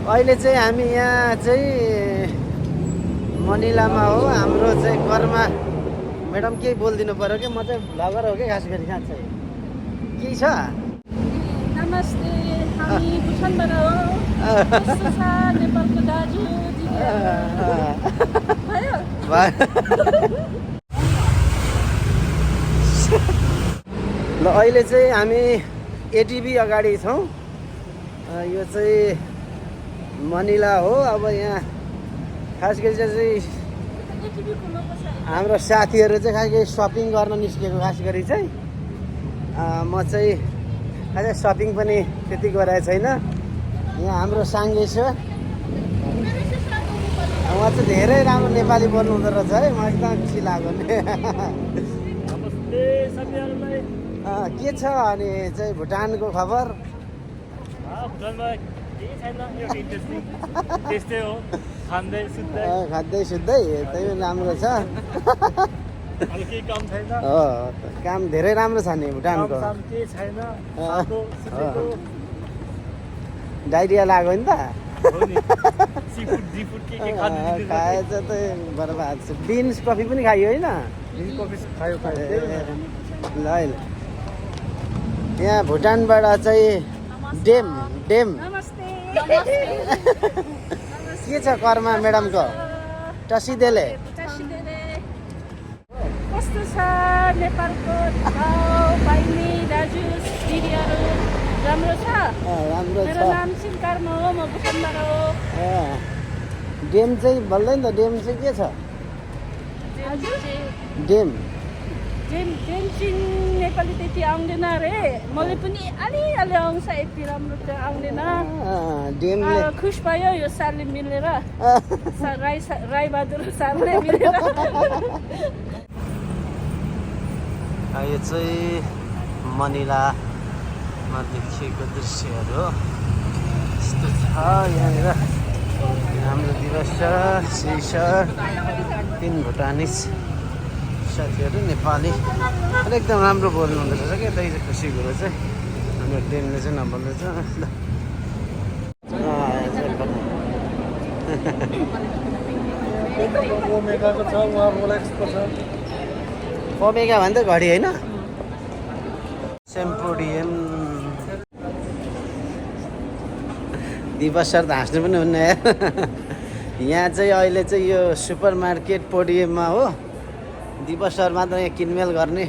अहिले चाहिँ हामी यहाँ चाहिँ मनिलामा हो। हाम्रो चाहिँ कर्मा मैडम केही बोलिदिनु पर्यो कि म चाहिँ भ्लगर हो कि खास गरी कहाँ चाहिँ के छ। नमस्ते, हामी भुटानबाट हो। कस्तो छ नेपालको दाजु दिदीहरू? भयो? ल अहिले चाहिँ हामी एटिभी अगाडि छौँ। यो चाहिँ मनिला हो। अब यहाँ खास गरी चाहिँ हाम्रो साथीहरू चाहिँ खास गरी सपिङ गर्न निस्केको। खास गरी चाहिँ म चाहिँ खास सपिङ पनि त्यति गरेको छैन। यहाँ हाम्रो साङ्गे छ, उहाँ चाहिँ धेरै राम्रो नेपाली बोल्नु हुँदो रहेछ है। म एकदम खुसी लाग्यो नि। के छ अनि चाहिँ भुटानको खबर? खाँदै सुत्दै त्यही पनि राम्रो छ। हो काम धेरै राम्रो छ नि भुटानको। डाइरिया लाग्यो नि त। खाएछ त बर्बाद छ। बिन्स कफी पनि खायो होइन? ल यहाँ भुटानबाट चाहिँ डेम के छ कर्मा म्याडमको टसिदेले? कस्तो छ नेपालको भाइनी दाजु दिदीहरू? राम्रो छ। राम्रो छ। मेरो नाम चाहिँ कर्मा हो, म भुटानबाट हो। डेम चाहिँ बोल्दैन त। डेम चाहिँ के छ? डेम चाहिँ नेपाली त्यति आउँदैन अरे। मलाई पनि अलिअलि आउँछ, यति राम्रो चाहिँ आउँदैन। डेमले खुस भयो यो सालले मिलेर। राई बहादुर सालले मिलेर। यो चाहिँ मनिलामा देखिएको दृश्यहरू हो। यस्तो छ यहाँनिर। हाम्रो दिवस छ, श्री सर, 3 भुटानिस साथीहरू नेपाली अनि एकदम राम्रो बोल्नु हुँदो रहेछ क्या। त्यही चाहिँ खुसी कुरो चाहिँ हाम्रो डेमले चाहिँ नबोल्दैछ। ओमेगा भन्दा घडी होइन? सेम्पोडियम। दिवस सर त हाँस्नु पनि हुन्न यार। यहाँ चाहिँ अहिले चाहिँ यो सुपर मार्केट पोडियममा हो। दिवस सर मात्र यहाँ किनमेल गर्ने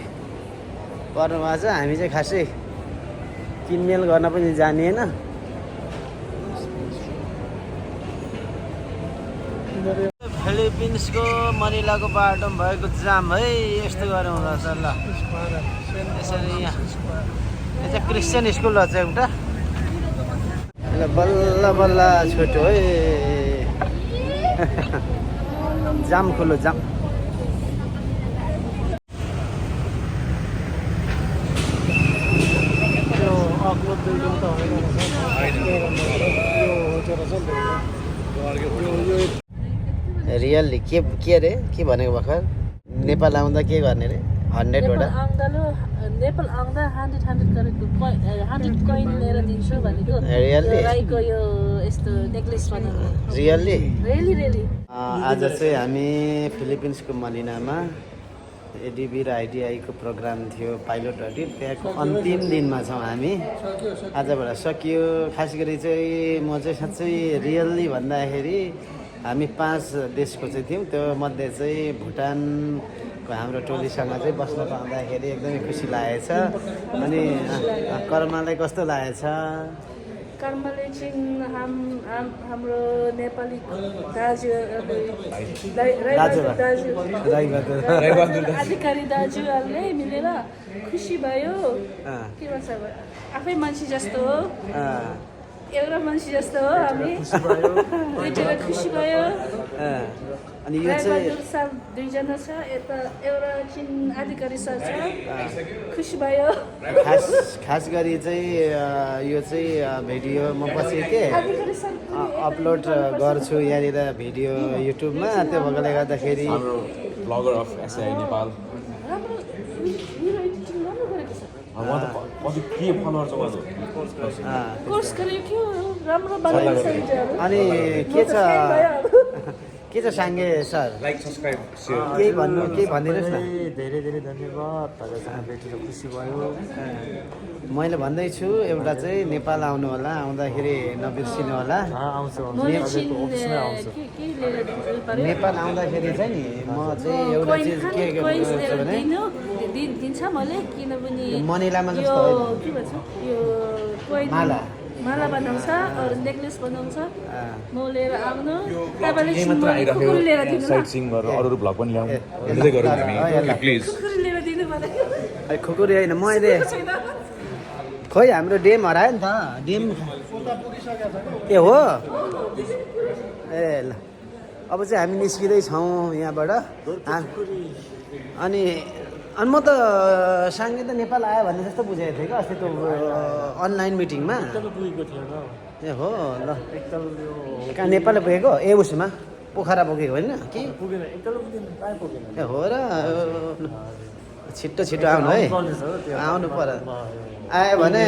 पर्नुभएको छ। हामी चाहिँ खासै किनमेल गर्न पनि जाने होइन। फिलिपिन्सको मनिलाको बाटोमा भएको जाम है यस्तो गरेर हुँदो रहेछ। ल यसरी यहाँ यो चाहिँ क्रिस्चियन स्कुल रहेछ एउटा। ल बल्ल बल्ल छुट्यो है। जाम खुल्लो जाम। रियल्ली के अरे के भनेको भर्खर? नेपाल आउँदा के गर्ने रे? 100वटा नेपाल आउँदा 100 गरेको 100 कोइन लिएर दिन्छु भनेको। रियल्ली? राईको यो यस्तो नेक्लेस बनाउनु। रियल्ली? आज चाहिँ हामी फिलिपिन्सको मनिलामा एडिबी र आइटिआईको प्रोग्राम थियो पाइलट अडिट। त्यहाँको अन्तिम दिनमा छौँ हामी। आजबाट सकियो। खास गरी चाहिँ म चाहिँ साँच्चै रियल्ली भन्दाखेरि हामी 5 देशको चाहिँ थियौँ। त्यो मध्ये चाहिँ भुटानको हाम्रो टोलीसँग चाहिँ बस्न पाउँदाखेरि एकदमै खुसी लागेछ। अनि कर्मालाई कस्तो लागेछ? कर्मले चाहिँ हाम्रो नेपाली दाजु अधिकारी दाजुहरूले मिलेर खुसी भयो। के भन्छ आफै मान्छे जस्तो हो, एउटा मान्छे जस्तो हो हामी। दुईजना खुसी भयो। अनि यो चाहिँ सर 2 जना छ, यता एउटा चिन अधिकारी सर छ। खुसी भयो। खास गरी चाहिँ यो चाहिँ भिडियो म पछि के अपलोड गर्छु यहाँनिर भिडियो युट्युबमा। त्यो भएकोले गर्दाखेरि bagger of SI Nepal course गरेको थियो। राम्रो बनाइन्छ भिडियोहरू अनि के छ के छ साङ्गे सर Like, subscribe, share. केही भनिदिनुहोस् न धेरै धेरै धन्यवाद तपाईँसँग भेटेर खुसी भयो मैले भन्दैछु एउटा चाहिँ नेपाल आउनु होला आउँदाखेरि नबिर्सिनु होला आउँछु म एकछिन अफिसमै आउँछु के लिएर दिनु पर्यो नेपाल आउँदाखेरि चाहिँ नि म चाहिँ एउटा चिज के कोइन्स गर्छु लिएर भने दिन्छ मैले किनभने मनिलामा यो जस्तो होइन। के भन्छ यो कोइन माला बनाउँछ अरू नेक्लेस बनाउँछ म लिएर आउनु तपाईँले यही मात्र कुकुर लिएर आइराख्यो दिनु साइट सिङ गरेर अरू भ्लग पनि ल्याउँ भन्दै गरौँ हामी प्लिज कुकुर लिएर दिनु पर्यो खुकुरी होइन मैले खोइ हाम्रो डेम हरायो नि त डेम ए हो ए ल अब चाहिँ हामी निस्किँदैछौँ यहाँबाट अनि अनि म त साङ्गे त नेपाल आयो भन्ने जस्तो बुझेको थिएँ कि अस्ति त्यो अनलाइन मिटिङमा पुगेको थिएन ए हो ल एकताल यो कहाँ नेपाल पुगेको ए उसमा पोखरा पुगेको होइन कि पुगेन एकताल पुगेन कहीँ पुगेन ए हो र छिट्टो छिट्टो आउनु है गर्नेछ हो त्यो आउनु पर्यो आयो भने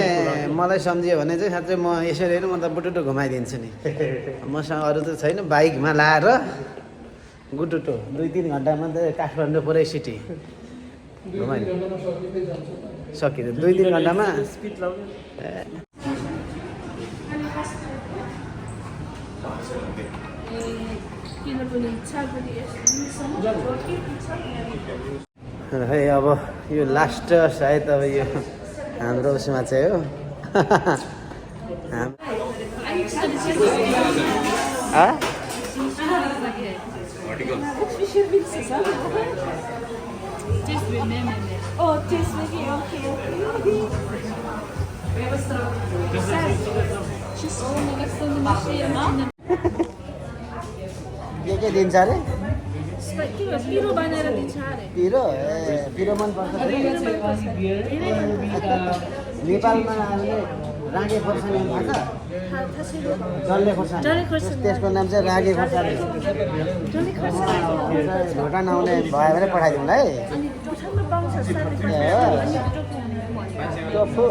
मलाई सम्झियो भने चाहिँ साँच्चै म यसरी होइन म त बुटुटो घुमाइदिन्छु नि मसँग अरू त छैन बाइकमा लाएर गुटुटो 2-3 घन्टामा त काठमाडौँ पुरै सिटी घुमाइदिनु सकिँदैन 2-3 घन्टामा स्पिड लाउने किनभने इच्छा पनि है अब यो लास्ट सायद अब यो हाम्रो उसमा चाहिँ हो के दिन्छ अरे पिरो बनाएर दिन्छ अरे पिरो ए पिरो मनपर्छ नेपालमा हामीले रागे खोर्सानी थाहा छ डल्ले खोर्सानी त्यसको नाम चाहिँ रागे खोर्सानी ढोका नआउने भयो भने पठाइदिउँ है टोफु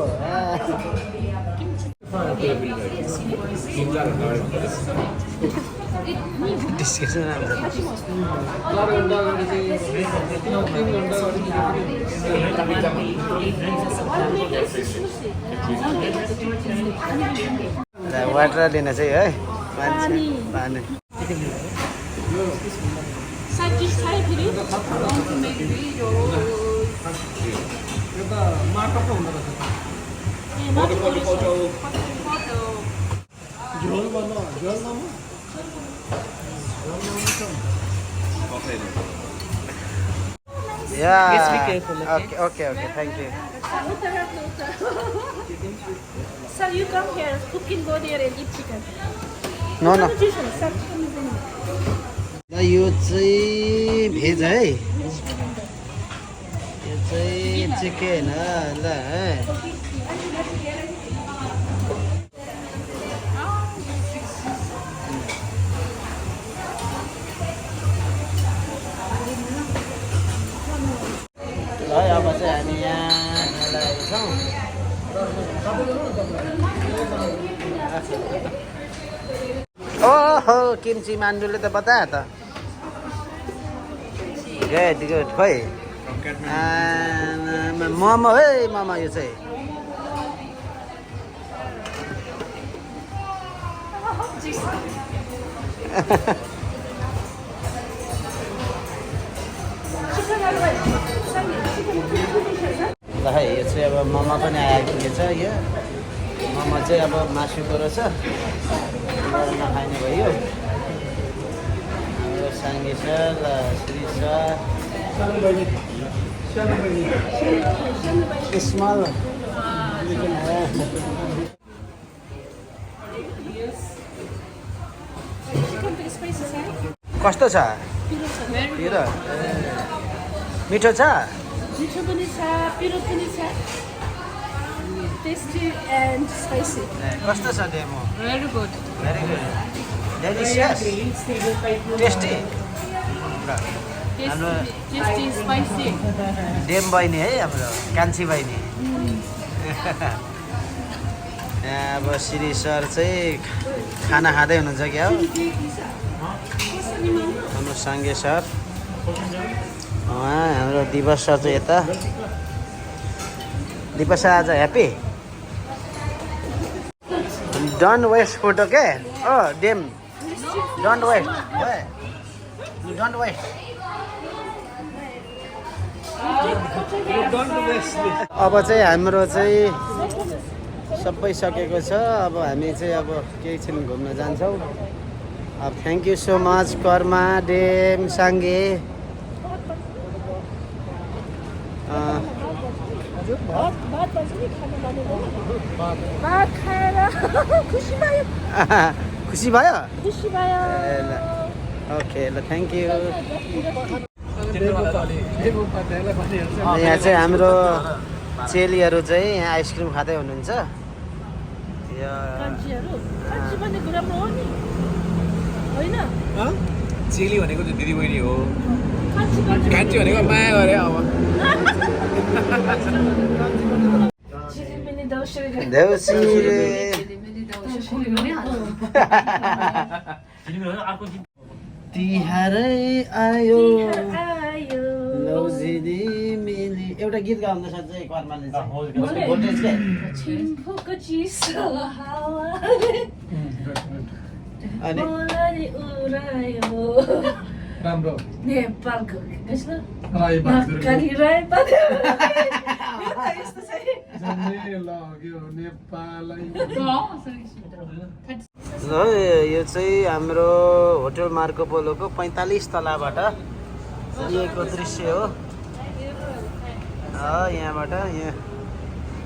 वाटर लिन चाहिँ है पानी Yeah. Okay. Thank you. Sir, you come here. Cooking go there and eat chicken. No. Sir, ल यो चाहिँ भेज है यो चाहिँ चिकन ल है अब चाहिँ हामी यहाँ लगाएछौँ ओहो किम्ची मान्डुले त बतायो त गुड खोइ मोमो है मोमो यो चाहिँ ल है यो चाहिँ अब मोमो पनि आइपुगेछ यो मोमो चाहिँ अब मासुको रहेछ नखाने भयो हाम्रो साङ्गे छ ल श्री छ स्मल कस्तो छ पिरो मिठो छ मिठो पनि छ पिरो पनि छ tasty and spicy. कस्तो छ demo Very good. Very good delicious tasty हाम्रो Tasty, spicy. डेम बहिनी है हाम्रो कान्छी बहिनी यहाँ अब श्री सर चाहिँ खाना खाँदै हुनुहुन्छ क्या हो हाम्रो साङ्गे सर हाम्रो दिवस सर चाहिँ यता दिवस सर आज ह्याप्पी डोन्ट वेस्ट फोटो के ओ Dem don't waste don't waste अब चाहिँ हाम्रो चाहिँ सबै सकेको छ अब हामी चाहिँ अब केही छिन घुम्न जान्छौँ अब thank you so much Karma Dem Sange भात खाएर खुसी भयो खुसी भयो खुसी भयो ल ओके ल थ्याङ्क यू यहाँ चाहिँ हाम्रो चेलीहरू चाहिँ यहाँ आइसक्रिम खाँदै हुनुहुन्छ कान्छीहरू कान्छी भनेको राम्रो हो नि होइन चेली भनेको चाहिँ दिदी बहिनी हो कान्छी कान्छी भनेको माया गरे अब चिलिमिली दौसरी गरे देउसिरे तिहारै आयो आयो लौजिनी मिली एउटा गीत गाउन सक्छ कर्माले चाहिँ भोल्टेज के छिम्फुको चिसो हावाले अनि मलाई उडायो राम्रो नेपालको कसले राई नक्कली राई पाथ्यो यस्तो चाहिँ लाग्यो नेपालै ल यो चाहिँ हाम्रो होटल मार्को पोलोको 45 तलाबाट लिएको दृश्य हो यहाँबाट यहाँ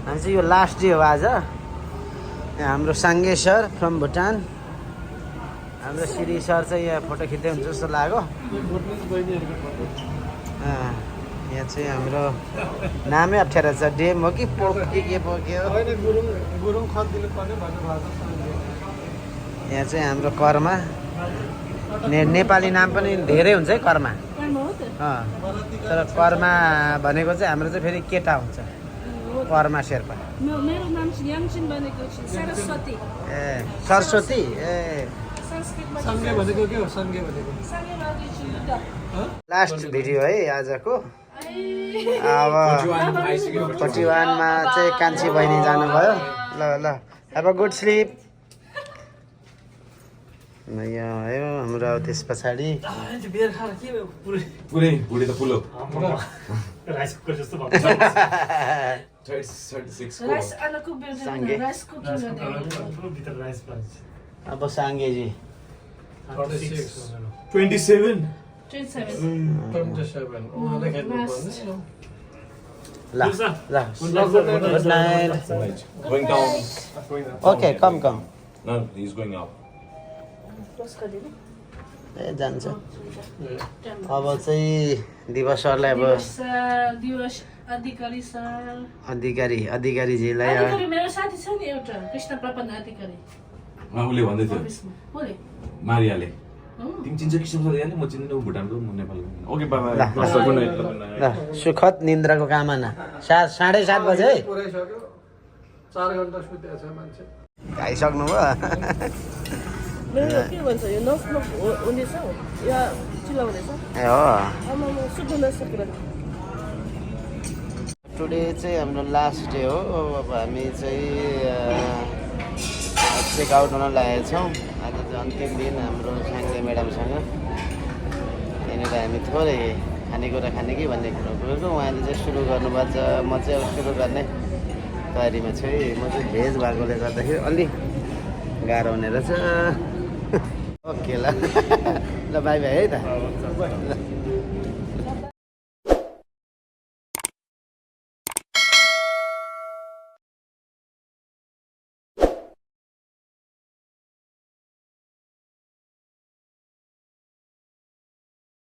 हामी चाहिँ यो लास्ट डे हो आज यहाँ हाम्रो साङ्गे सर फ्रम भुटान हाम्रो श्री सर चाहिँ यहाँ फोटो खिच्दै हुन्छ जस्तो लाग्यो यहाँ चाहिँ हाम्रो नामै अप्ठ्यारो छ डेम हो कि पोक कि के पोक्यो गुरुङ खत दिनु पर्ने भन्नु भएको छ यहाँ चाहिँ हाम्रो कर्मा नेपाली नाम पनि धेरै हुन्छ है कर्मा तर कर्मा भनेको चाहिँ हाम्रो चाहिँ फेरि केटा हुन्छ कर्मा शेर्पा मेरो नाम चाहिँ याङछिन बनेको छ सरस्वती ए सरस्वती ए संस्कृतमा सँगै भनेको के हो सँगै भनेको सँगै लगेछु लास्ट भिडियो है आजको अब 41 मा चाहिँ कान्छी बहिनी जानुभयो ल ल हेभ अ गुड स्लिप यहाँ आयो हाम्रो त्यस पछाडि बियर खाएर के भयो पुरै बुढी त फुलो राइस कुकर जस्तो भएको 36 राइस अलगको सँगै। राइस कुकिङ भित्र राइस पाइन्छ अब साङ्गेजी 27 27 उहाँलाई खेल्नु पर्ने ल ल good night going down okay come come no he's going up ए जान्छ अब चाहिँ दिवस सरलाई अब दिवस अधिकारी सर अधिकारीजीलाई अधिकारी मेरो साथी छ नि एउटा कृष्ण प्रपन्न अधिकारी उसले भन्दै थियो अफिसमा बोले मारियाले तिमी चिन्छ कृष्ण मारियाले म चिन्दिनँ ऊ भुटानको म नेपालको ओके बाबा ल ल सुखद निन्द्राको कामना 7:30 बजे है पुऱ्याइसक्यो 4 घन्टा सुतेको छ मान्छे खाइसक्नु भयो मेरो के भन्छ यो नफ हुनेछ या चिलाउनेछ ए हो आमा म सुत्नु नसकेर टुडे चाहिँ हाम्रो लास्ट डे हो अब हामी चाहिँ चेक आउट हुन लागेका छौँ आज चाहिँ अन्तिम दिन हाम्रो साङ्गे म्याडमसँग त्यहाँनिर हामी थोरै खानेकुरा खाने कि भन्ने कुरो गएको उहाँले चाहिँ सुरु गर्नुभएको छ म चाहिँ अब सुरु गर्ने तयारीमा छु है म चाहिँ भेज भएकोले गर्दाखेरि अलि गाह्रो हुने रहेछ ओके ल ल बाई बाई है त ल